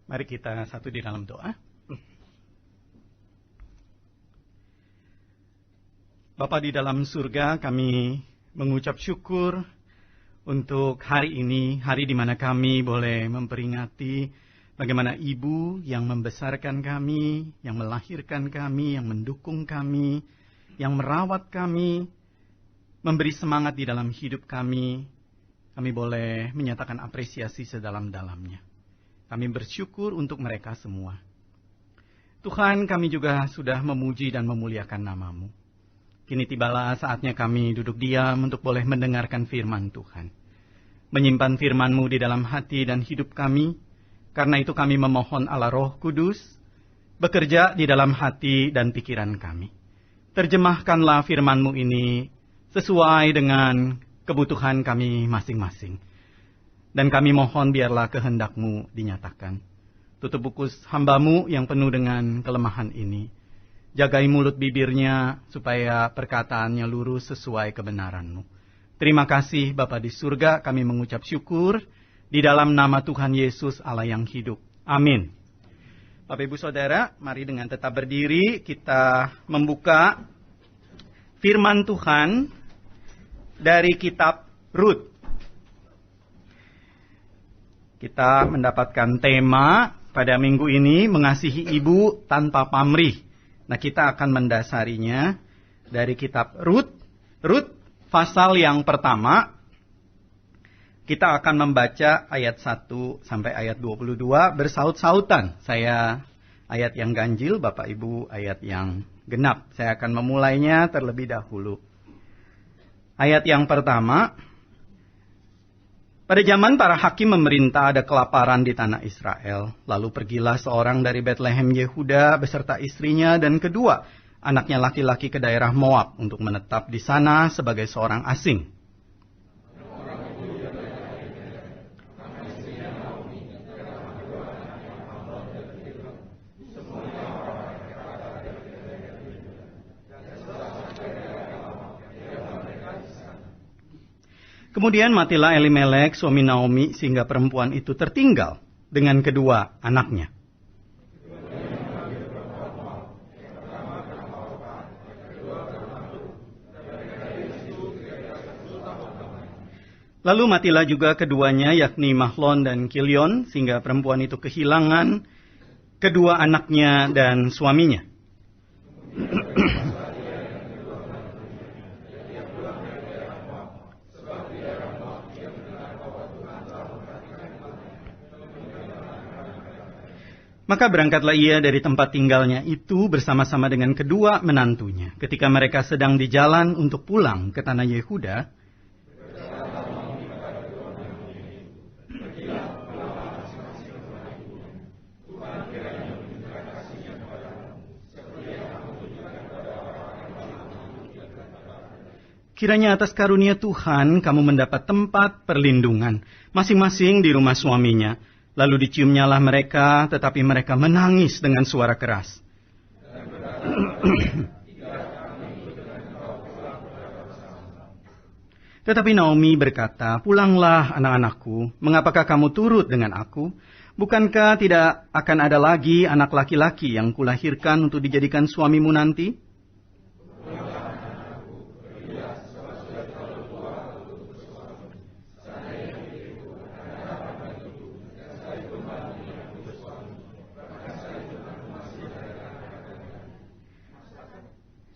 Mari kita satu di dalam doa. Bapa di dalam surga, kami mengucap syukur untuk hari ini, hari di mana kami boleh memperingati bagaimana Ibu yang membesarkan kami, yang melahirkan kami, yang mendukung kami, yang merawat kami, memberi semangat di dalam hidup kami. Kami boleh menyatakan apresiasi sedalam-dalamnya. Kami bersyukur untuk mereka semua. Tuhan, kami juga sudah memuji dan memuliakan nama-Mu. Kini tibalah saatnya kami duduk diam untuk boleh mendengarkan firman Tuhan. Menyimpan firman-Mu di dalam hati dan hidup kami. Karena itu kami memohon Allah Roh Kudus, bekerja di dalam hati dan pikiran kami. Terjemahkanlah firman-Mu ini sesuai dengan kebutuhan kami masing-masing. Dan kami mohon biarlah kehendak-Mu dinyatakan. Tutup buku hamba-Mu yang penuh dengan kelemahan ini. Jagai mulut bibirnya supaya perkataannya lurus sesuai kebenaran-Mu. Terima kasih Bapa di surga, kami mengucap syukur di dalam nama Tuhan Yesus Allah yang hidup. Amin. Bapak Ibu Saudara, mari dengan tetap berdiri kita membuka firman Tuhan dari kitab Rut. Kita mendapatkan tema pada minggu ini, mengasihi ibu tanpa pamrih. Nah, kita akan mendasarinya dari kitab Rut. Rut, pasal yang pertama. Kita akan membaca ayat 1 sampai ayat 22 bersaut-sautan. Saya ayat yang ganjil, Bapak Ibu ayat yang genap. Saya akan memulainya terlebih dahulu. Ayat yang pertama. Pada zaman para hakim memerintah ada kelaparan di tanah Israel. Lalu pergilah seorang dari Betlehem Yehuda beserta istrinya dan kedua anaknya laki-laki ke daerah Moab untuk menetap di sana sebagai seorang asing. Kemudian matilah Elimelek, suami Naomi, sehingga perempuan itu tertinggal dengan kedua anaknya. Lalu matilah juga keduanya, yakni Mahlon dan Kilion, sehingga perempuan itu kehilangan kedua anaknya dan suaminya. Maka berangkatlah ia dari tempat tinggalnya itu bersama-sama dengan kedua menantunya. Ketika mereka sedang di jalan untuk pulang ke tanah Yehuda, kiranya atas karunia Tuhan kamu mendapat tempat perlindungan, masing-masing di rumah suaminya. Lalu diciumnyalah mereka, tetapi mereka menangis dengan suara keras. Tetapi Naomi berkata, pulanglah anak-anakku, mengapakah kamu turut dengan aku? Bukankah tidak akan ada lagi anak laki-laki yang kulahirkan untuk dijadikan suamimu nanti?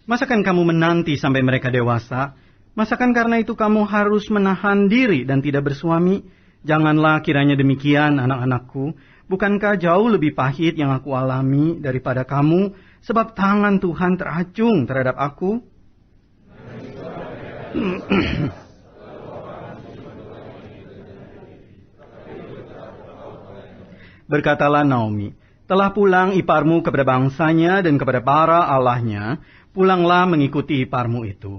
Masakan kamu menanti sampai mereka dewasa? Masakan karena itu kamu harus menahan diri dan tidak bersuami? Janganlah kiranya demikian, anak-anakku. Bukankah jauh lebih pahit yang aku alami daripada kamu? Sebab tangan Tuhan teracung terhadap aku. Berkatalah Naomi, telah pulang iparmu kepada bangsanya dan kepada para allahnya. Pulanglah mengikuti iparmu itu.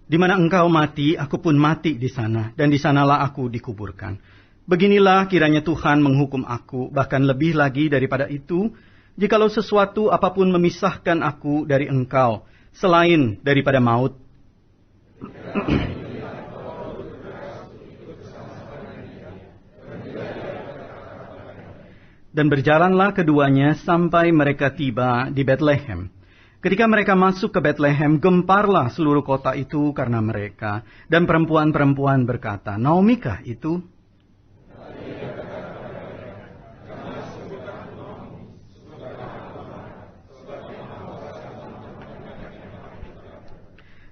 Di mana engkau mati, aku pun mati di sana, dan di sanalah aku dikuburkan. Beginilah kiranya Tuhan menghukum aku, bahkan lebih lagi daripada itu, jikalau sesuatu apapun memisahkan aku dari Engkau, selain daripada maut. Dan berjalanlah keduanya sampai mereka tiba di Betlehem. Ketika mereka masuk ke Betlehem, gemparlah seluruh kota itu karena mereka. Dan perempuan-perempuan berkata, Naomikah itu?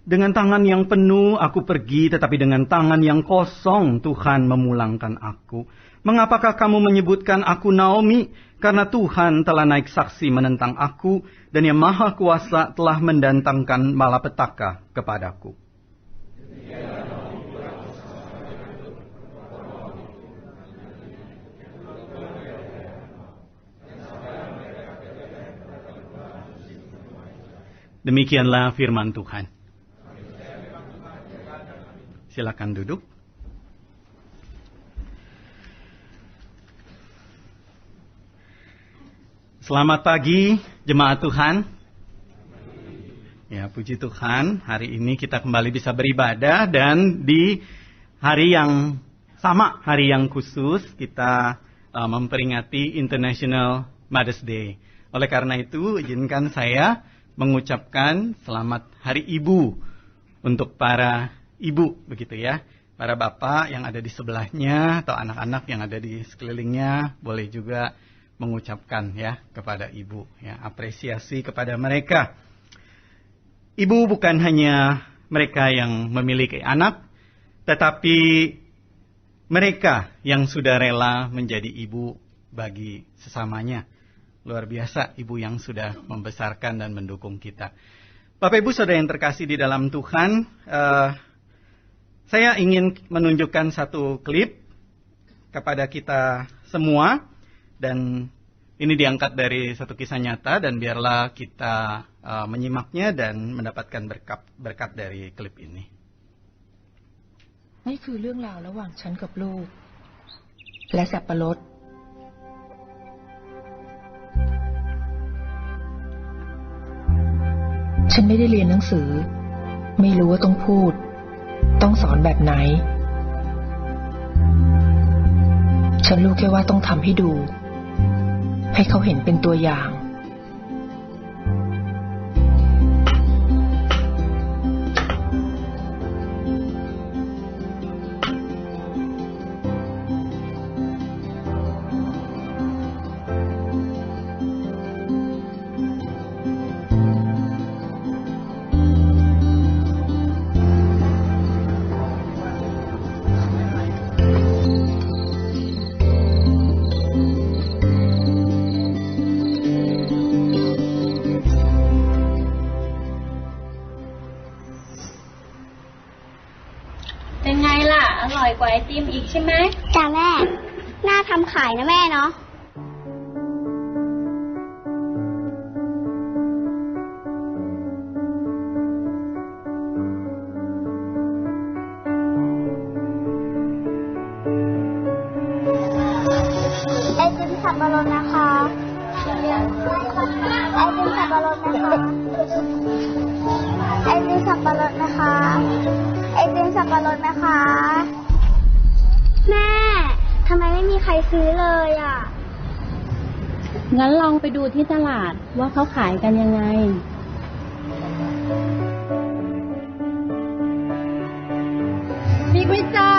Dengan tangan yang penuh aku pergi, tetapi dengan tangan yang kosong Tuhan memulangkan aku. Mengapakah kamu menyebutkan aku Naomi? Karena Tuhan telah naik saksi menentang aku, dan Yang Maha Kuasa telah mendatangkan malapetaka kepadaku. Demikianlah firman Tuhan. Silakan duduk. Selamat pagi, jemaat Tuhan. Ya, puji Tuhan, hari ini kita kembali bisa beribadah dan di hari yang sama, hari yang khusus, kita memperingati International Mother's Day. Oleh karena itu, izinkan saya mengucapkan selamat Hari Ibu untuk para ibu, begitu ya. Para bapak yang ada di sebelahnya atau anak-anak yang ada di sekelilingnya boleh juga mengucapkan ya kepada ibu ya, apresiasi kepada mereka. Ibu bukan hanya mereka yang memiliki anak, tetapi mereka yang sudah rela menjadi ibu bagi sesamanya. Luar biasa ibu yang sudah membesarkan dan mendukung kita. Bapak Ibu Saudara yang terkasih di dalam Tuhan, saya ingin menunjukkan satu klip kepada kita semua, dan ini diangkat dari satu kisah nyata, dan biarlah kita menyimaknya dan mendapatkan berkat dari klip ini. นี่คือเรื่องราวระหว่างฉันกับลูกและสับปะรดฉันไม่ได้เรียนหนังสือไม่รู้ว่าต้องพูดต้องสอนแบบไหนฉันรู้แค่ว่าต้องทำให้ดูให้เขาเห็นเป็นตัวอย่าง เป็นไงล่ะอร่อยกว่าไอติมอีกใช่ไหมจ้าแม่น่าทำขายนะแม่เนาะไอติมสับปะรดนะคะไอติมสับปะรดนะคะไอติมสับปะรดนะคะไอติมสับปะรดนะคะแม่ทำไมไม่มีใครซื้อเลยอ่ะงั้นลองไปดูที่ตลาดว่าเขาขายกันยังไงมีไหมจ๊ะ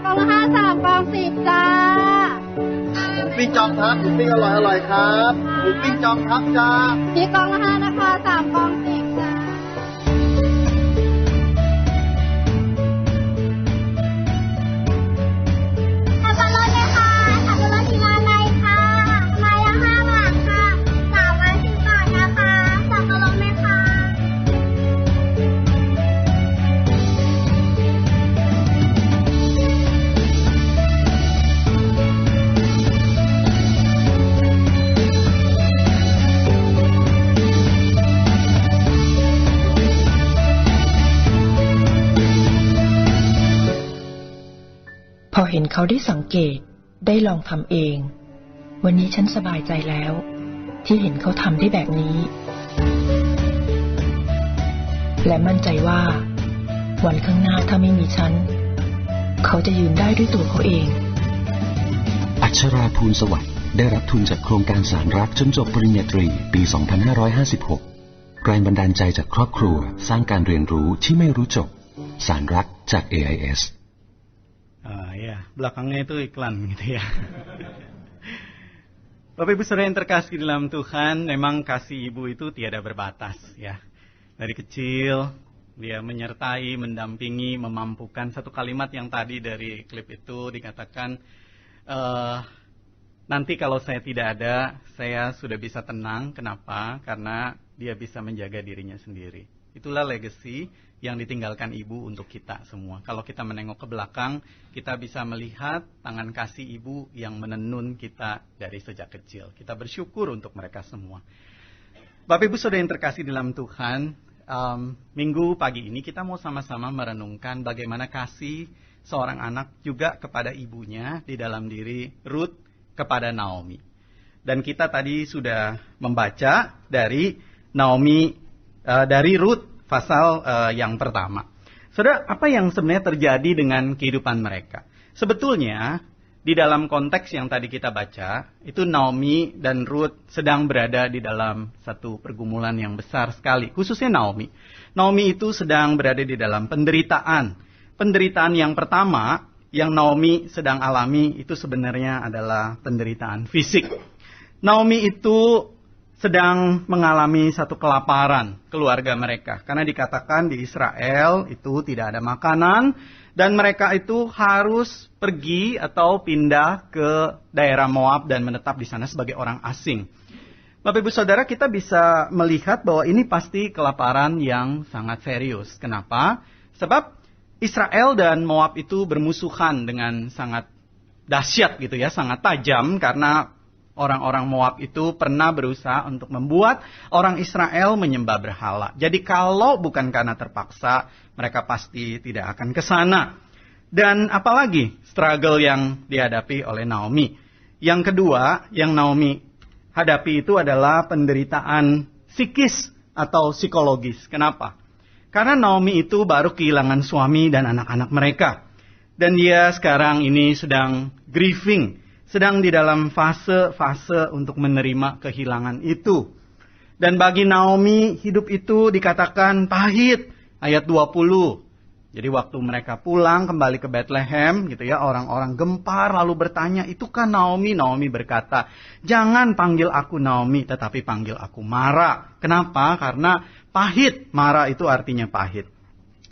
กล่องละ5 3กล่อง10จ้าหมูปิ้งจอมทัพหมูปิ้งอร่อยครับหมูปิ้งจอมทัพจ้ามีกล่องละ5นะคะ3กล่อง10จ้าพอเห็นเขาได้สังเกต ได้ลองทำเอง วันนี้ฉันสบายใจแล้ว ที่เห็นเขาทำได้แบบนี้ และมั่นใจว่าวันข้างหน้าถ้าไม่มีฉันเขาจะยืนได้ด้วยตัวเขาเองอัชราภูลสวัสดิ์ได้รับทุนจากโครงการสารรักจนจบปริญญาตรีปี 2556 แรงบันดาลใจจากครอบครัวสร้างการเรียนรู้ที่ไม่รู้จบสารรักจาก AIS. Ya, belakangnya itu iklan gitu ya. Bapak Ibu Saudara yang terkasih dalam Tuhan, memang kasih ibu itu tiada berbatas ya. Dari kecil dia menyertai, mendampingi, memampukan. Satu kalimat yang tadi dari klip itu dikatakan, nanti kalau saya tidak ada, saya sudah bisa tenang. Kenapa? Karena dia bisa menjaga dirinya sendiri. Itulah legacy yang ditinggalkan ibu untuk kita semua. Kalau kita menengok ke belakang, kita bisa melihat tangan kasih ibu yang menenun kita dari sejak kecil. Kita bersyukur untuk mereka semua. Bapak Ibu Saudara yang terkasih dalam Tuhan, minggu pagi ini kita mau sama-sama merenungkan bagaimana kasih seorang anak juga kepada ibunya di dalam diri Ruth kepada Naomi. Dan kita tadi sudah membaca dari Ruth pasal yang pertama. Saudara, apa yang sebenarnya terjadi dengan kehidupan mereka? Sebetulnya di dalam konteks yang tadi kita baca, itu Naomi dan Ruth sedang berada di dalam satu pergumulan yang besar sekali. Khususnya Naomi. Naomi itu sedang berada di dalam penderitaan. Penderitaan yang pertama yang Naomi sedang alami itu sebenarnya adalah penderitaan fisik. Naomi itu sedang mengalami satu kelaparan keluarga mereka. Karena dikatakan di Israel itu tidak ada makanan. Dan mereka itu harus pergi atau pindah ke daerah Moab dan menetap di sana sebagai orang asing. Bapak Ibu Saudara, kita bisa melihat bahwa ini pasti kelaparan yang sangat serius. Kenapa? Sebab Israel dan Moab itu bermusuhan dengan sangat dahsyat gitu ya, sangat tajam karena orang-orang Moab itu pernah berusaha untuk membuat orang Israel menyembah berhala. Jadi kalau bukan karena terpaksa, mereka pasti tidak akan ke sana. Dan apalagi struggle yang dihadapi oleh Naomi. Yang kedua, yang Naomi hadapi itu adalah penderitaan psikis atau psikologis. Kenapa? Karena Naomi itu baru kehilangan suami dan anak-anak mereka. Dan dia sekarang ini sedang grieving. Sedang di dalam fase-fase untuk menerima kehilangan itu. Dan bagi Naomi, hidup itu dikatakan pahit. Ayat 20. Jadi waktu mereka pulang kembali ke Bethlehem, gitu ya, orang-orang gempar lalu bertanya, itukah Naomi? Naomi berkata, jangan panggil aku Naomi, tetapi panggil aku Mara. Kenapa? Karena pahit. Mara itu artinya pahit.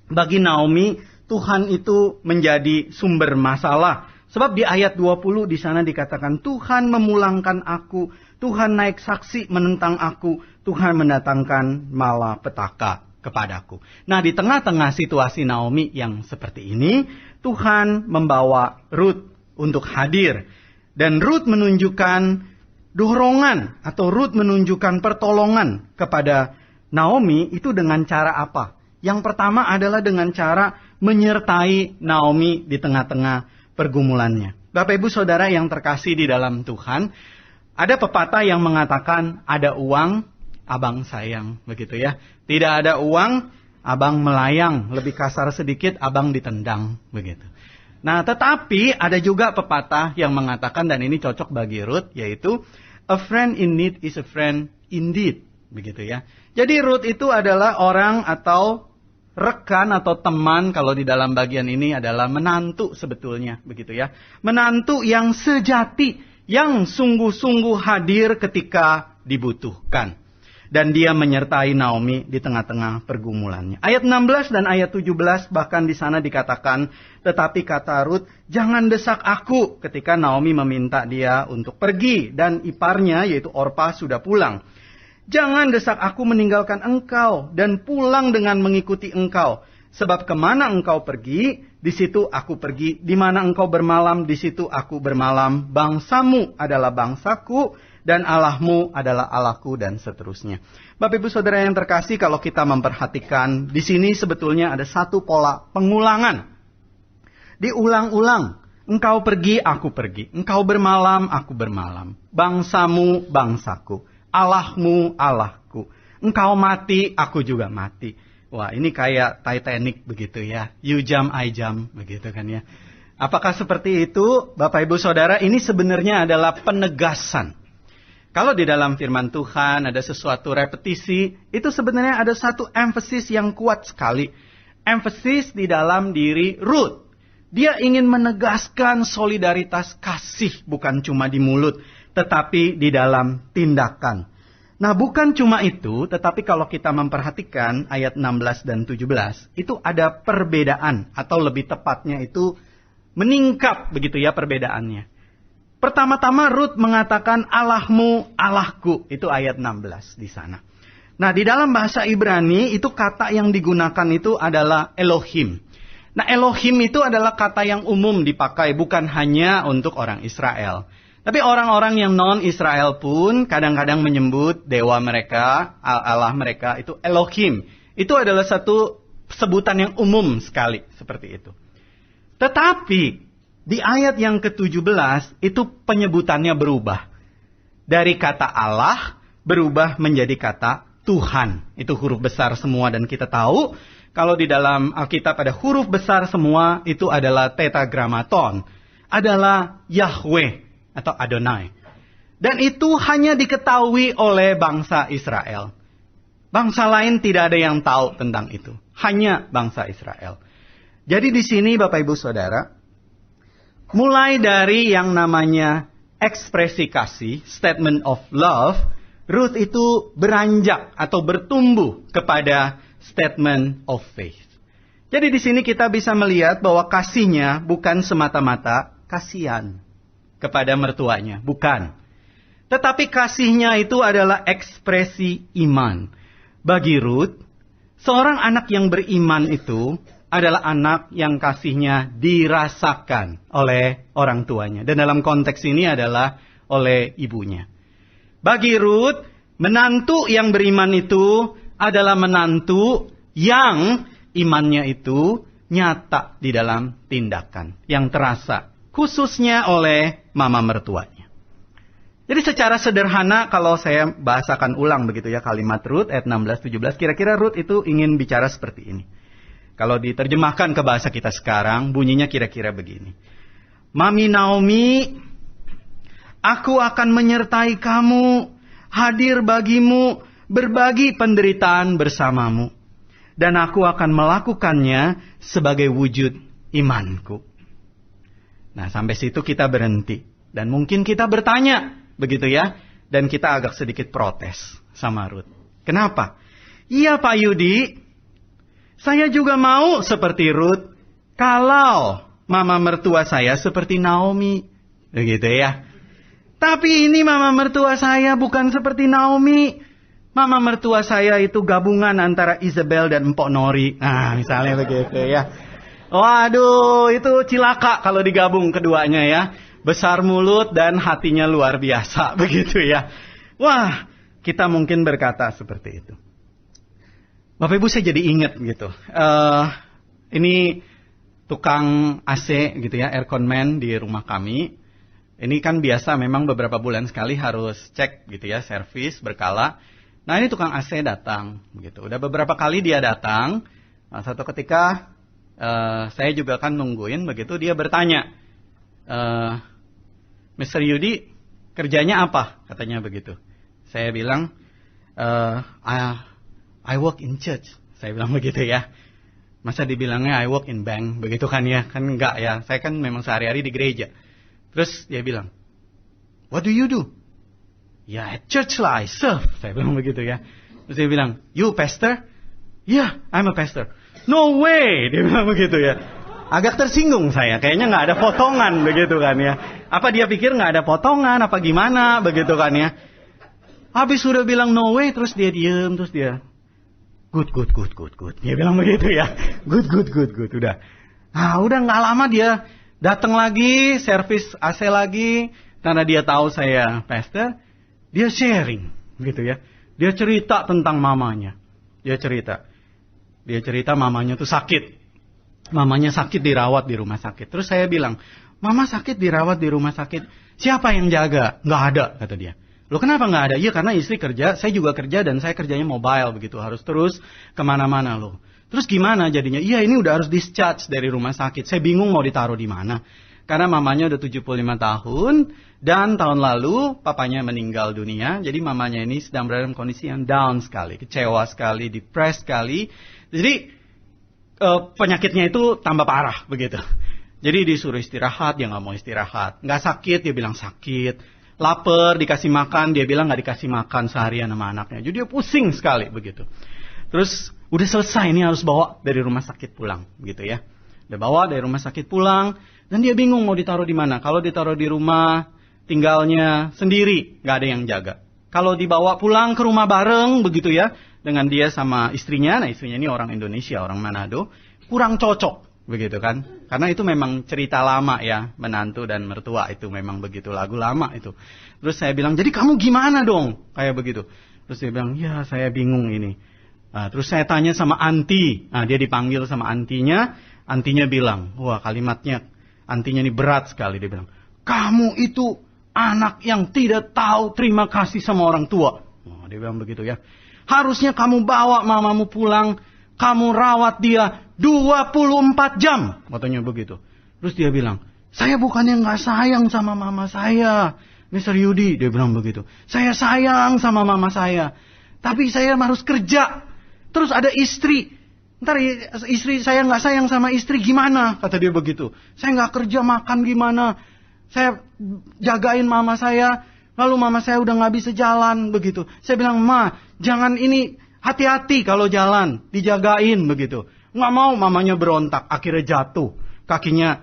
Bagi Naomi, Tuhan itu menjadi sumber masalah. Sebab di ayat 20 di sana dikatakan, Tuhan memulangkan aku, Tuhan naik saksi menentang aku, Tuhan mendatangkan malapetaka kepadaku. Nah, di tengah-tengah situasi Naomi yang seperti ini, Tuhan membawa Ruth untuk hadir. Dan Ruth menunjukkan dorongan atau Ruth menunjukkan pertolongan kepada Naomi itu dengan cara apa? Yang pertama adalah dengan cara menyertai Naomi di tengah-tengah pergumulannya. Bapak Ibu Saudara yang terkasih di dalam Tuhan, ada pepatah yang mengatakan ada uang, abang sayang, begitu ya. Tidak ada uang, abang melayang, lebih kasar sedikit, abang ditendang, begitu. Nah, tetapi ada juga pepatah yang mengatakan, dan ini cocok bagi Ruth, yaitu a friend in need is a friend indeed, begitu ya. Jadi Ruth itu adalah orang atau rekan atau teman, kalau di dalam bagian ini adalah menantu sebetulnya, begitu ya. Menantu yang sejati, yang sungguh-sungguh hadir ketika dibutuhkan. Dan dia menyertai Naomi di tengah-tengah pergumulannya. Ayat 16 dan ayat 17 bahkan di sana dikatakan, tetapi kata Ruth, jangan desak aku, ketika Naomi meminta dia untuk pergi. Dan iparnya yaitu Orpa sudah pulang. Jangan desak aku meninggalkan engkau dan pulang dengan mengikuti engkau. Sebab kemana engkau pergi, di situ aku pergi. Di mana engkau bermalam, di situ aku bermalam. Bangsamu adalah bangsaku dan Allahmu adalah Allahku dan seterusnya. Bapak Ibu Saudara yang terkasih, kalau kita memperhatikan di sini sebetulnya ada satu pola pengulangan. Diulang-ulang. Engkau pergi, aku pergi. Engkau bermalam, aku bermalam. Bangsamu, bangsaku. Allahmu, Allahku. Engkau mati, aku juga mati. Wah, ini kayak Titanic begitu ya. You jump, I jump, begitu kan ya. Apakah seperti itu, Bapak Ibu Saudara? Ini sebenarnya adalah penegasan. Kalau di dalam firman Tuhan ada sesuatu repetisi, itu sebenarnya ada satu emphasis yang kuat sekali. Emphasis di dalam diri Ruth. Dia ingin menegaskan solidaritas kasih, bukan cuma di mulut, tetapi di dalam tindakan. Nah, bukan cuma itu, tetapi kalau kita memperhatikan ayat 16 dan 17, itu ada perbedaan, atau lebih tepatnya itu meningkat begitu ya perbedaannya. Pertama-tama Ruth mengatakan Allahmu, Allahku. Itu ayat 16 di sana. Nah, di dalam bahasa Ibrani itu kata yang digunakan itu adalah Elohim. Nah, Elohim itu adalah kata yang umum dipakai bukan hanya untuk orang Israel. Tapi orang-orang yang non-Israel pun kadang-kadang menyebut dewa mereka, Allah mereka itu Elohim. Itu adalah satu sebutan yang umum sekali seperti itu. Tetapi di ayat yang ke-17 itu penyebutannya berubah. Dari kata Allah berubah menjadi kata Tuhan. Itu huruf besar semua dan kita tahu kalau di dalam Alkitab ada huruf besar semua itu adalah tetragrammaton. Adalah Yahweh atau Adonai. Dan itu hanya diketahui oleh bangsa Israel. Bangsa lain tidak ada yang tahu tentang itu. Hanya bangsa Israel. Jadi di sini Bapak Ibu Saudara, mulai dari yang namanya ekspresi kasih, statement of love, Ruth itu beranjak atau bertumbuh kepada statement of faith. Jadi di sini kita bisa melihat bahwa kasihnya bukan semata-mata kasihan kepada mertuanya, bukan. Tetapi kasihnya itu adalah ekspresi iman. Bagi Ruth, seorang anak yang beriman itu adalah anak yang kasihnya dirasakan oleh orang tuanya. Dan dalam konteks ini adalah oleh ibunya. Bagi Ruth, menantu yang beriman itu adalah menantu yang imannya itu nyata di dalam tindakan. Yang terasa khususnya oleh mama mertuanya. Jadi secara sederhana kalau saya bahasakan ulang begitu ya kalimat Ruth ayat 16-17. Kira-kira Ruth itu ingin bicara seperti ini. Kalau diterjemahkan ke bahasa kita sekarang, bunyinya kira-kira begini. Mami Naomi, aku akan menyertai kamu, hadir bagimu, berbagi penderitaan bersamamu. Dan aku akan melakukannya sebagai wujud imanku. Nah, sampai situ kita berhenti. Dan mungkin kita bertanya, begitu ya. Dan kita agak sedikit protes sama Ruth. Kenapa? Iya Pak Yudi, saya juga mau seperti Ruth kalau mama mertua saya seperti Naomi. Begitu ya. Tapi ini mama mertua saya bukan seperti Naomi. Mama mertua saya itu gabungan antara Isabel dan Mpok Nori. Nah, misalnya begitu ya. Waduh, itu cilaka kalau digabung keduanya ya. Besar mulut dan hatinya luar biasa. Begitu ya. Wah, kita mungkin berkata seperti itu. Bapak Ibu saya jadi ingat gitu. Ini tukang AC gitu ya, aircon man di rumah kami. Ini kan biasa memang beberapa bulan sekali harus cek gitu ya, servis berkala. Nah ini tukang AC datang gitu. Udah beberapa kali dia datang. Nah, satu ketika saya juga kan nungguin begitu dia bertanya, Mr. Yudi kerjanya apa? Katanya begitu. Saya bilang, I work in church. Saya bilang begitu ya. Masa dibilangnya I work in bank. Begitu kan ya. Kan enggak ya. Saya kan memang sehari-hari di gereja. Terus dia bilang, what do you do? Ya at church lah I serve. Saya bilang begitu ya. Terus dia bilang, you pastor? Yeah, I'm a pastor. No way. Dia bilang begitu ya. Agak tersinggung saya. Kayaknya gak ada potongan begitu kan ya. Apa dia pikir gak ada potongan? Apa gimana? Begitu kan ya. Habis sudah bilang no way. Terus dia diem. Terus dia Good. Dia bilang begitu ya. Good. Udah. Nah, udah gak lama dia datang lagi, servis AC lagi. Karena dia tahu saya pastor. Dia sharing. Gitu ya. Dia cerita tentang mamanya. Dia cerita mamanya tuh sakit. Mamanya sakit dirawat di rumah sakit. Terus saya bilang, Mama sakit dirawat di rumah sakit. Siapa yang jaga? Nggak ada, kata dia. Loh kenapa nggak ada? Iya karena istri kerja, saya juga kerja dan saya kerjanya mobile begitu. Harus terus kemana-mana loh. Terus gimana jadinya? Iya ini udah harus discharge dari rumah sakit. Saya bingung mau ditaruh di mana. Karena mamanya udah 75 tahun dan tahun lalu papanya meninggal dunia. Jadi mamanya ini sedang berada dalam kondisi yang down sekali. Kecewa sekali, depressed sekali. Jadi penyakitnya itu tambah parah begitu. Jadi disuruh istirahat, dia nggak mau istirahat. Nggak sakit, dia bilang sakit. Lapar, dikasih makan, dia bilang nggak dikasih makan seharian sama anaknya. Jadi dia pusing sekali begitu. Terus udah selesai, ini harus bawa dari rumah sakit pulang gitu ya. Udah bawa dari rumah sakit pulang, dan dia bingung mau ditaruh di mana. Kalau ditaruh di rumah, tinggalnya sendiri, nggak ada yang jaga. Kalau dibawa pulang ke rumah bareng begitu ya, dengan dia sama istrinya, nah istrinya ini orang Indonesia, orang Manado, kurang cocok. Begitu kan. Karena itu memang cerita lama ya. Menantu dan mertua itu memang begitu. Lagu lama itu. Terus saya bilang, jadi kamu gimana dong? Kayak begitu. Terus dia bilang, ya saya bingung ini. Terus saya tanya sama anti. Dia dipanggil sama antinya. Antinya bilang, wah kalimatnya. Antinya ini berat sekali. Dia bilang, kamu itu anak yang tidak tahu terima kasih sama orang tua. Dia bilang begitu ya. Harusnya kamu bawa mamamu pulang. Kamu rawat dia 24 jam. Katanya begitu. Terus dia bilang, saya bukannya nggak sayang sama mama saya. Mr. Yudi, dia bilang begitu. Saya sayang sama mama saya. Tapi saya harus kerja. Terus ada istri. Ntar istri saya nggak sayang sama istri gimana? Kata dia begitu. Saya nggak kerja makan gimana? Saya jagain mama saya. Lalu mama saya udah nggak bisa jalan begitu. Saya bilang, Ma, jangan ini. Hati-hati kalau jalan, dijagain begitu. Nggak mau mamanya berontak, akhirnya jatuh. Kakinya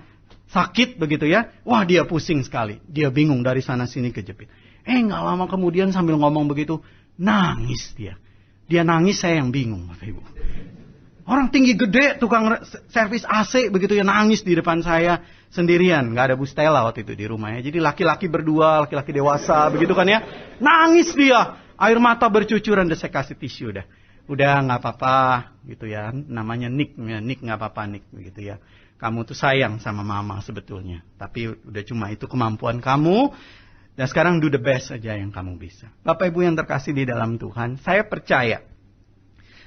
sakit begitu ya. Wah dia pusing sekali. Dia bingung dari sana sini kejepit. Nggak lama kemudian sambil ngomong begitu, nangis dia. Dia nangis, saya yang bingung Bapak Ibu. Orang tinggi gede, tukang servis AC begitu ya, nangis di depan saya sendirian. Nggak ada Bu Stella waktu itu di rumah ya. Jadi laki-laki berdua, laki-laki dewasa begitu kan ya. Nangis dia. Air mata bercucuran, saya kasih tisu udah. Udah nggak apa-apa gitu ya. Namanya Nick nggak apa-apa Nick begitu ya. Kamu tuh sayang sama mama sebetulnya. Tapi udah cuma itu kemampuan kamu. Dan sekarang do the best aja yang kamu bisa. Bapak Ibu yang terkasih di dalam Tuhan. Saya percaya.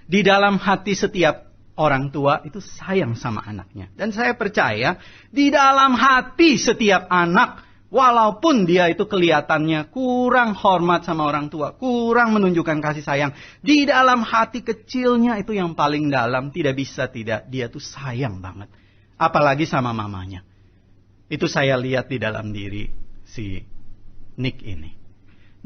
Di dalam hati setiap orang tua itu sayang sama anaknya. Dan saya percaya. Di dalam hati setiap anak. Walaupun dia itu kelihatannya kurang hormat sama orang tua. Kurang menunjukkan kasih sayang. Di dalam hati kecilnya itu yang paling dalam. Tidak bisa tidak. Dia tuh sayang banget. Apalagi sama mamanya. Itu saya lihat di dalam diri si Nick ini.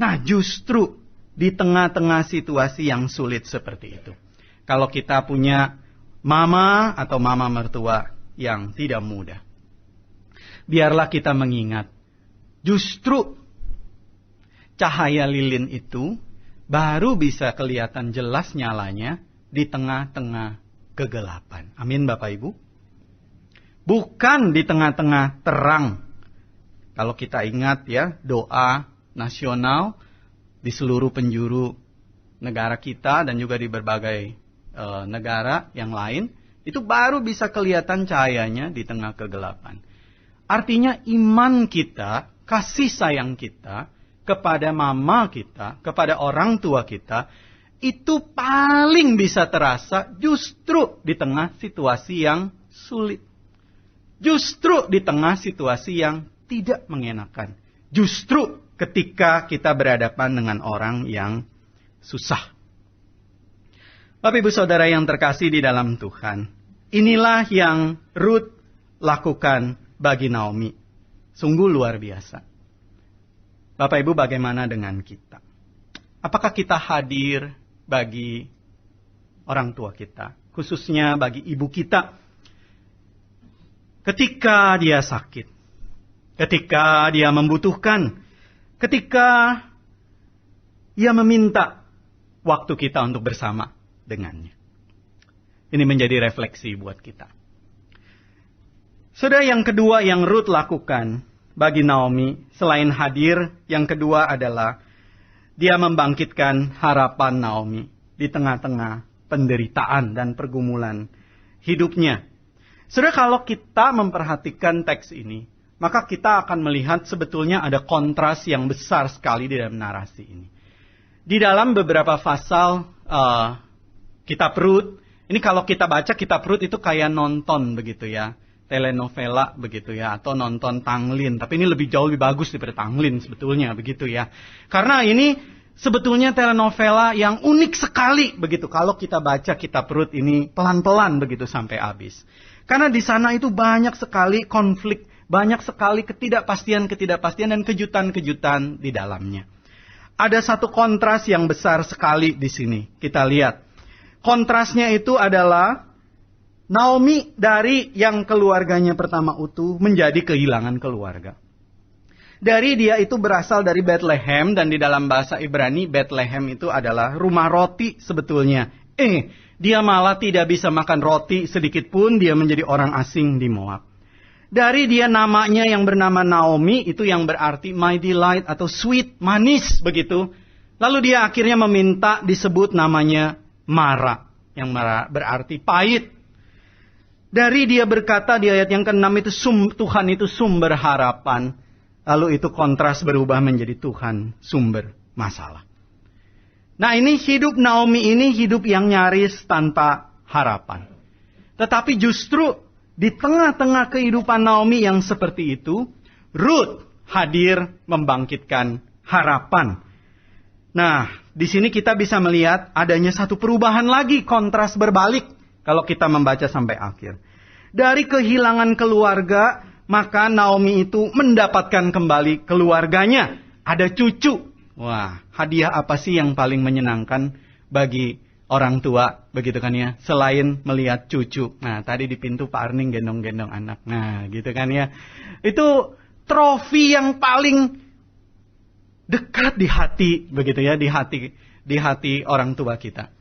Nah justru di tengah-tengah situasi yang sulit seperti itu. Kalau kita punya mama atau mama mertua yang tidak mudah. Biarlah kita mengingat. Justru cahaya lilin itu baru bisa kelihatan jelas nyalanya di tengah-tengah kegelapan. Amin Bapak Ibu. Bukan di tengah-tengah terang. Kalau kita ingat ya doa nasional di seluruh penjuru negara kita dan juga di berbagai negara yang lain. Itu baru bisa kelihatan cahayanya di tengah kegelapan. Artinya iman kita, kasih sayang kita kepada mama kita, kepada orang tua kita, itu paling bisa terasa justru di tengah situasi yang sulit. Justru di tengah situasi yang tidak mengenakan. Justru ketika kita berhadapan dengan orang yang susah. Bapak Ibu Saudara yang terkasih di dalam Tuhan, inilah yang Ruth lakukan bagi Naomi. Sungguh luar biasa. Bapak Ibu bagaimana dengan kita? Apakah kita hadir bagi orang tua kita? Khususnya bagi ibu kita. Ketika dia sakit. Ketika dia membutuhkan. Ketika ia meminta waktu kita untuk bersama dengannya. Ini menjadi refleksi buat kita. Saudara, yang kedua yang Ruth lakukan bagi Naomi, selain hadir, yang kedua adalah dia membangkitkan harapan Naomi di tengah-tengah penderitaan dan pergumulan hidupnya. Saudara, kalau kita memperhatikan teks ini, maka kita akan melihat sebetulnya ada kontras yang besar sekali di dalam narasi ini. Di dalam beberapa pasal Kitab Rut, ini kalau kita baca Kitab Rut itu kayak nonton begitu ya, telenovela begitu ya, atau nonton Tanglin. Tapi ini jauh lebih bagus daripada Tanglin sebetulnya begitu ya. Karena ini sebetulnya telenovela yang unik sekali begitu. Kalau kita baca Kitab Rut ini pelan-pelan begitu sampai habis. Karena di sana itu banyak sekali konflik, banyak sekali ketidakpastian dan kejutan-kejutan di dalamnya. Ada satu kontras yang besar sekali di sini. Kita lihat. Kontrasnya itu adalah Naomi dari yang keluarganya pertama utuh menjadi kehilangan keluarga. Dari dia itu berasal dari Bethlehem, dan di dalam bahasa Ibrani Bethlehem itu adalah rumah roti sebetulnya. Dia malah tidak bisa makan roti sedikit pun, dia menjadi orang asing di Moab. Dari dia namanya yang bernama Naomi, itu yang berarti my delight atau sweet, manis begitu. Lalu dia akhirnya meminta disebut namanya Mara, yang berarti pahit. Dari dia berkata di ayat yang ke-6 itu Tuhan itu sumber harapan. Lalu itu kontras berubah menjadi Tuhan sumber masalah. Nah, ini hidup Naomi ini hidup yang nyaris tanpa harapan. Tetapi justru di tengah-tengah kehidupan Naomi yang seperti itu, Rut hadir membangkitkan harapan. Nah, di sini kita bisa melihat adanya satu perubahan lagi, kontras berbalik kalau kita membaca sampai akhir. Dari kehilangan keluarga, maka Naomi itu mendapatkan kembali keluarganya. Ada cucu. Wah, hadiah apa sih yang paling menyenangkan bagi orang tua, begitu kan ya? Selain melihat cucu. Nah, tadi di pintu Pak Arning gendong-gendong anak. Nah, gitu kan ya. Itu trofi yang paling dekat di hati, begitu ya, di hati orang tua kita.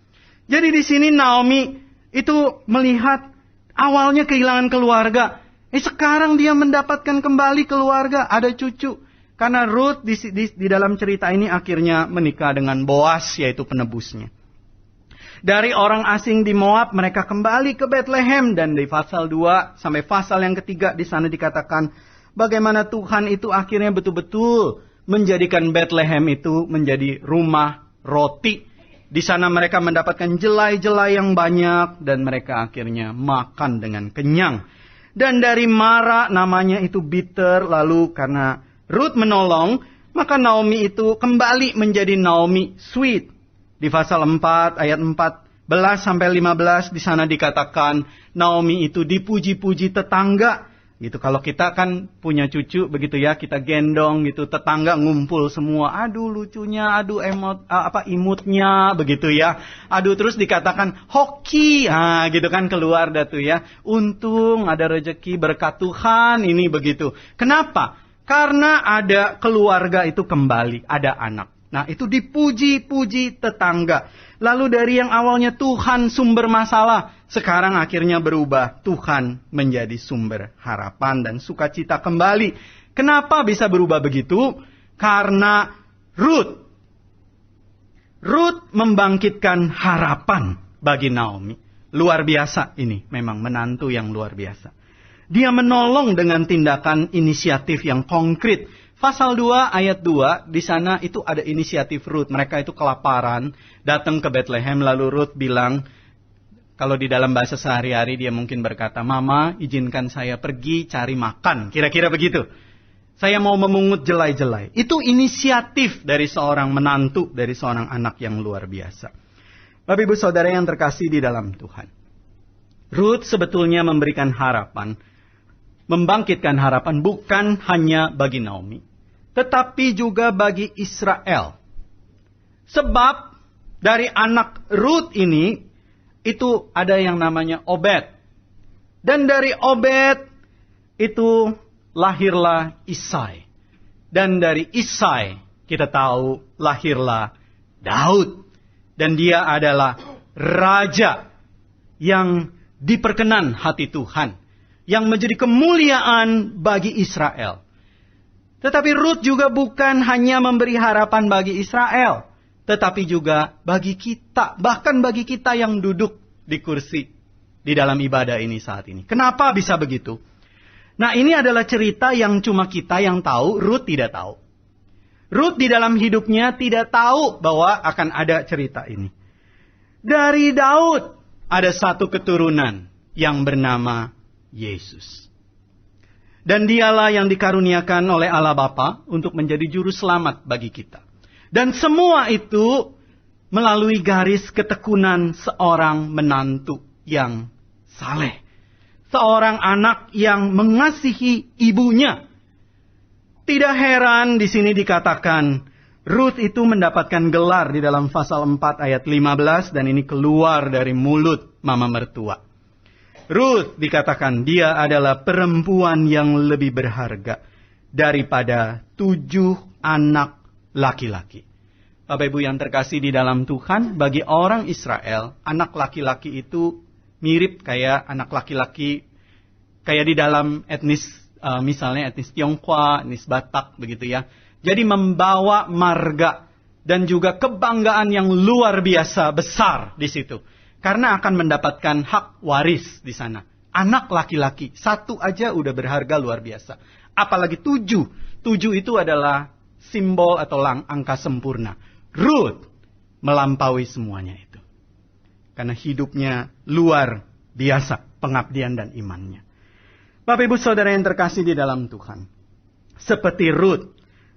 Jadi di sini Naomi itu melihat awalnya kehilangan keluarga. Sekarang dia mendapatkan kembali keluarga, ada cucu. Karena Rut di dalam cerita ini akhirnya menikah dengan Boas, yaitu penebusnya. Dari orang asing di Moab, mereka kembali ke Bethlehem. Dan di pasal 2 sampai pasal yang ketiga, di sana dikatakan bagaimana Tuhan itu akhirnya betul-betul menjadikan Bethlehem itu menjadi rumah roti. Di sana mereka mendapatkan jelai-jelai yang banyak, dan mereka akhirnya makan dengan kenyang. Dan dari Mara namanya itu bitter, lalu karena Rut menolong, maka Naomi itu kembali menjadi Naomi sweet. Di pasal 4 ayat 14 sampai 15 di sana dikatakan Naomi itu dipuji-puji tetangga. Gitu, kalau kita kan punya cucu begitu ya, kita gendong gitu, tetangga ngumpul semua. Aduh lucunya, aduh imutnya begitu ya. Aduh terus dikatakan hoki. Nah, gitu kan keluar dah tuh ya. Untung ada rezeki berkat Tuhan ini begitu. Kenapa? Karena ada keluarga itu kembali, ada anak. Nah, itu dipuji-puji tetangga. Lalu dari yang awalnya Tuhan sumber masalah, sekarang akhirnya berubah. Tuhan menjadi sumber harapan dan sukacita kembali. Kenapa bisa berubah begitu? Karena Rut membangkitkan harapan bagi Naomi. Luar biasa ini, memang menantu yang luar biasa. Dia menolong dengan tindakan inisiatif yang konkret. Pasal 2 ayat 2, di sana itu ada inisiatif Rut. Mereka itu kelaparan, datang ke Bethlehem, lalu Rut bilang, kalau di dalam bahasa sehari-hari dia mungkin berkata, Mama izinkan saya pergi cari makan. Kira-kira begitu. Saya mau memungut jelai-jelai. Itu inisiatif dari seorang menantu, dari seorang anak yang luar biasa. Bapak Ibu Saudara yang terkasih di dalam Tuhan. Rut sebetulnya memberikan harapan, membangkitkan harapan bukan hanya bagi Naomi, tetapi juga bagi Israel. Sebab dari anak Rut ini, itu ada yang namanya Obed. Dan dari Obed itu lahirlah Isai. Dan dari Isai kita tahu lahirlah Daud. Dan dia adalah raja yang diperkenan hati Tuhan, yang menjadi kemuliaan bagi Israel. Tetapi Rut juga bukan hanya memberi harapan bagi Israel, tetapi juga bagi kita, bahkan bagi kita yang duduk di kursi di dalam ibadah ini saat ini. Kenapa bisa begitu? Nah, ini adalah cerita yang cuma kita yang tahu, Ruth tidak tahu. Ruth di dalam hidupnya tidak tahu bahwa akan ada cerita ini. Dari Daud ada satu keturunan yang bernama Yesus. Dan dialah yang dikaruniakan oleh Allah Bapa untuk menjadi juru selamat bagi kita. Dan semua itu melalui garis ketekunan seorang menantu yang saleh. Seorang anak yang mengasihi ibunya. Tidak heran di sini dikatakan Ruth itu mendapatkan gelar di dalam pasal 4 ayat 15 dan ini keluar dari mulut mama mertua. Ruth dikatakan dia adalah perempuan yang lebih berharga daripada 7 anak laki-laki. Bapak Ibu yang terkasih di dalam Tuhan, bagi orang Israel, anak laki-laki itu mirip kayak anak laki-laki kayak di dalam etnis misalnya etnis Tionghoa, etnis Batak begitu ya. Jadi membawa marga dan juga kebanggaan yang luar biasa besar di situ. Karena akan mendapatkan hak waris di sana. Anak laki-laki, 1 aja udah berharga luar biasa. Apalagi 7. 7 itu adalah simbol atau angka sempurna. Ruth melampaui semuanya itu. Karena hidupnya luar biasa pengabdian dan imannya. Bapak Ibu Saudara yang terkasih di dalam Tuhan. Seperti Ruth,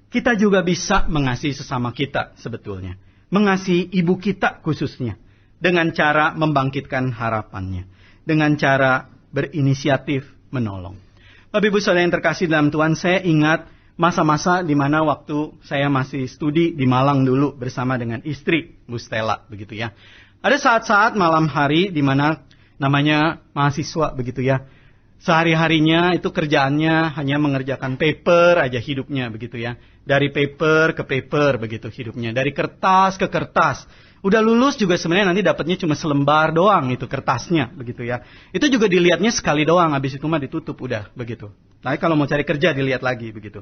kita juga bisa mengasihi sesama kita sebetulnya. Mengasihi ibu kita khususnya. Dengan cara membangkitkan harapannya. Dengan cara berinisiatif menolong. Bapak Ibu Saudara yang terkasih dalam Tuhan, saya ingat masa-masa di mana waktu saya masih studi di Malang dulu bersama dengan istri, Bu Stella, begitu ya. Ada saat-saat malam hari di mana namanya mahasiswa begitu ya. Sehari-harinya itu kerjaannya hanya mengerjakan paper aja hidupnya begitu ya. Dari paper ke paper begitu hidupnya. Dari kertas ke kertas. Udah lulus juga sebenarnya nanti dapatnya cuma selembar doang itu kertasnya begitu ya. Itu juga dilihatnya sekali doang, habis itu mah ditutup udah begitu. Tapi kalau mau cari kerja dilihat lagi begitu.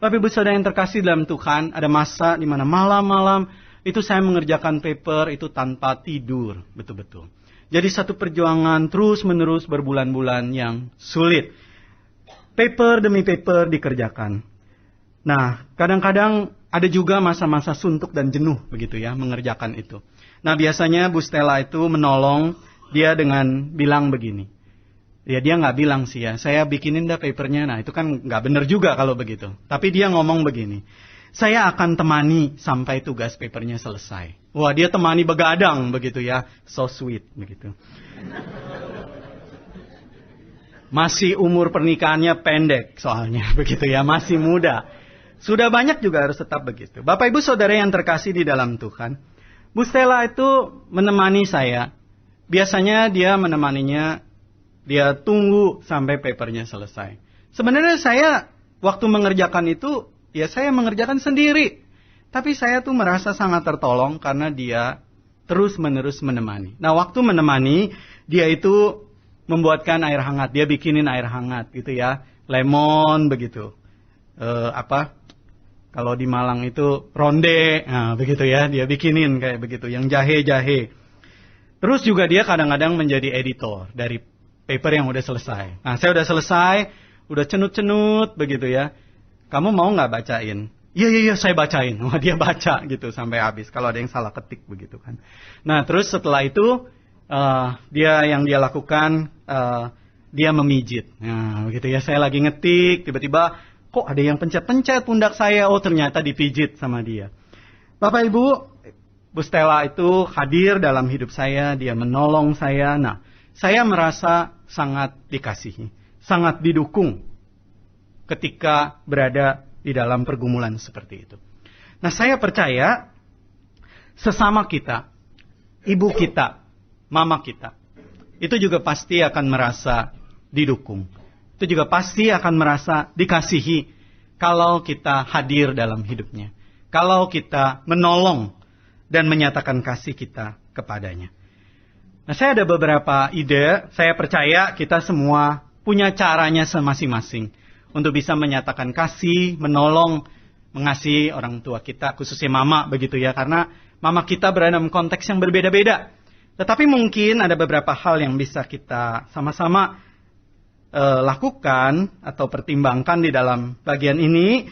Bapak Ibu Saudara yang terkasih dalam Tuhan, ada masa di mana malam-malam itu saya mengerjakan paper itu tanpa tidur, betul-betul. Jadi satu perjuangan terus-menerus berbulan-bulan yang sulit. Paper demi paper dikerjakan. Nah, kadang-kadang ada juga masa-masa suntuk dan jenuh begitu ya, mengerjakan itu. Nah, biasanya Bu Stella itu menolong dia dengan bilang begini. Ya, dia nggak bilang sih ya, saya bikinin dah papernya. Nah, itu kan nggak benar juga kalau begitu. Tapi dia ngomong begini. Saya akan temani sampai tugas papernya selesai. Wah, dia temani begadang begitu ya. So sweet begitu. Masih umur pernikahannya pendek soalnya begitu ya. Masih muda. Sudah banyak juga harus tetap begitu. Bapak Ibu Saudara yang terkasih di dalam Tuhan. Bu Stella itu menemani saya. Biasanya dia menemaninya. Dia tunggu sampai papernya selesai. Sebenarnya saya waktu mengerjakan itu. Ya saya mengerjakan sendiri. Tapi saya tuh merasa sangat tertolong karena dia terus-menerus menemani. Nah, waktu menemani, dia itu membuatkan air hangat. Dia bikinin air hangat gitu ya. Lemon begitu. Kalau di Malang itu ronde. Nah, begitu ya. Dia bikinin kayak begitu. Yang jahe-jahe. Terus juga dia kadang-kadang menjadi editor dari paper yang udah selesai. Nah, saya udah selesai. Udah cenut-cenut begitu ya. Kamu mau nggak bacain? Iya, saya bacain. Wah, dia baca gitu sampai habis. Kalau ada yang salah ketik begitu kan. Nah, terus setelah itu dia lakukan dia memijit. Nah, begitu ya. Saya lagi ngetik, tiba-tiba kok ada yang pencet-pencet pundak saya. Oh, ternyata dipijit sama dia. Bapak Ibu, Bu Stella itu hadir dalam hidup saya. Dia menolong saya. Nah, saya merasa sangat dikasihi, sangat didukung. Ketika berada di dalam pergumulan seperti itu. Nah, saya percaya sesama kita, ibu kita, mama kita, itu juga pasti akan merasa didukung. Itu juga pasti akan merasa dikasihi kalau kita hadir dalam hidupnya. Kalau kita menolong dan menyatakan kasih kita kepadanya. Nah, saya ada beberapa ide, saya percaya kita semua punya caranya masing-masing. Untuk bisa menyatakan kasih, menolong, mengasihi orang tua kita, khususnya mama begitu ya. Karena mama kita berada dalam konteks yang berbeda-beda. Tetapi mungkin ada beberapa hal yang bisa kita sama-sama lakukan atau pertimbangkan di dalam bagian ini,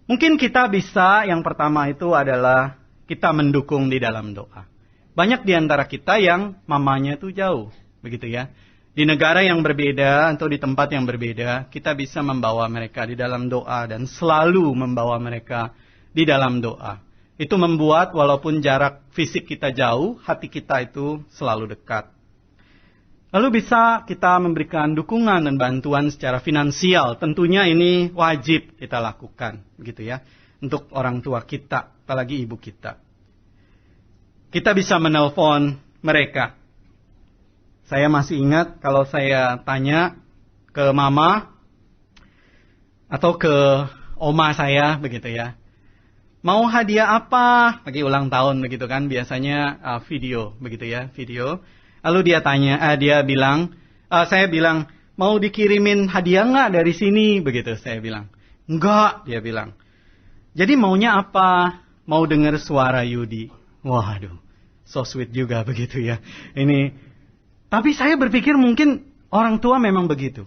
mungkin kita bisa, yang pertama itu adalah kita mendukung di dalam doa. Banyak di antara kita yang mamanya itu jauh, begitu ya. Di negara yang berbeda atau di tempat yang berbeda, kita bisa membawa mereka di dalam doa dan selalu membawa mereka di dalam doa. Itu membuat walaupun jarak fisik kita jauh, hati kita itu selalu dekat. Lalu bisa kita memberikan dukungan dan bantuan secara finansial. Tentunya ini wajib kita lakukan, begitu ya, untuk orang tua kita, apalagi ibu kita. Kita bisa menelpon mereka. Saya masih ingat kalau saya tanya ke mama atau ke oma saya, begitu ya. Mau hadiah apa? Lagi ulang tahun, begitu kan? Biasanya video, begitu ya, video. Lalu dia bilang, saya bilang, mau dikirimin hadiah nggak dari sini? Begitu saya bilang. Enggak, dia bilang. Jadi maunya apa? Mau dengar suara Yudi. Waduh, so sweet juga begitu ya. Tapi saya berpikir mungkin orang tua memang begitu.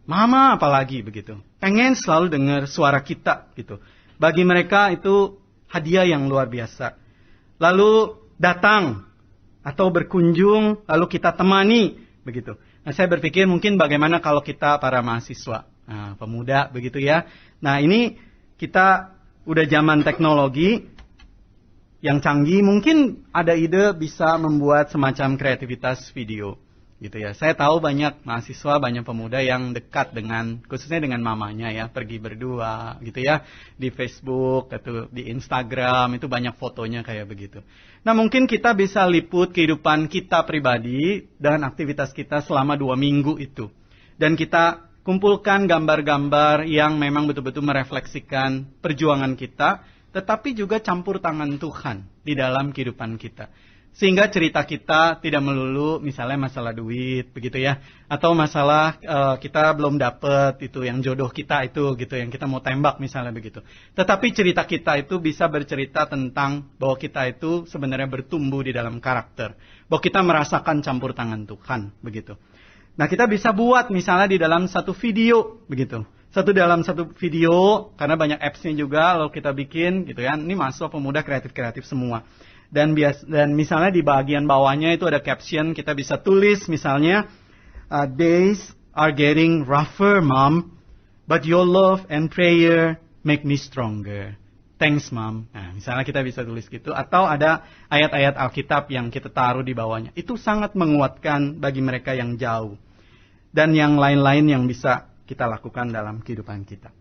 Mama apalagi begitu. Pengen selalu dengar suara kita gitu. Bagi mereka itu hadiah yang luar biasa. Lalu datang atau berkunjung, lalu kita temani begitu. Nah, saya berpikir mungkin bagaimana kalau kita para mahasiswa, pemuda begitu ya. Nah, ini kita udah zaman teknologi yang canggih, mungkin ada ide bisa membuat semacam kreativitas video gitu ya. Saya tahu banyak mahasiswa, banyak pemuda yang dekat dengan, khususnya dengan mamanya ya, pergi berdua gitu ya, di Facebook atau di Instagram, itu banyak fotonya kayak begitu. Nah, mungkin kita bisa liput kehidupan kita pribadi dan aktivitas kita selama 2 minggu itu. Dan kita kumpulkan gambar-gambar yang memang betul-betul merefleksikan perjuangan kita, tetapi juga campur tangan Tuhan di dalam kehidupan kita. Sehingga cerita kita tidak melulu misalnya masalah duit, begitu ya. Atau masalah kita belum dapat itu, yang jodoh kita itu gitu, yang kita mau tembak misalnya begitu. Tetapi cerita kita itu bisa bercerita tentang bahwa kita itu sebenarnya bertumbuh di dalam karakter. Bahwa kita merasakan campur tangan Tuhan, begitu. Nah, kita bisa buat misalnya di dalam satu video, begitu. Dalam satu video, karena banyak apps-nya juga, lalu kita bikin gitu ya. Ini mahasiswa pemuda kreatif-kreatif semua. Dan misalnya di bagian bawahnya itu ada caption, kita bisa tulis misalnya, days are getting rougher, Mom, but your love and prayer make me stronger. Thanks, Mom. Nah, misalnya kita bisa tulis gitu. Atau ada ayat-ayat Alkitab yang kita taruh di bawahnya. Itu sangat menguatkan bagi mereka yang jauh. Dan yang lain-lain yang bisa kita lakukan dalam kehidupan kita.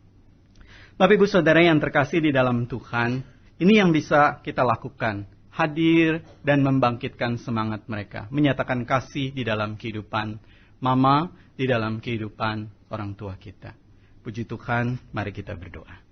Bapak Ibu Saudara yang terkasih di dalam Tuhan, ini yang bisa kita lakukan. Hadir dan membangkitkan semangat mereka. Menyatakan kasih di dalam kehidupan mama, di dalam kehidupan orang tua kita. Puji Tuhan, mari kita berdoa.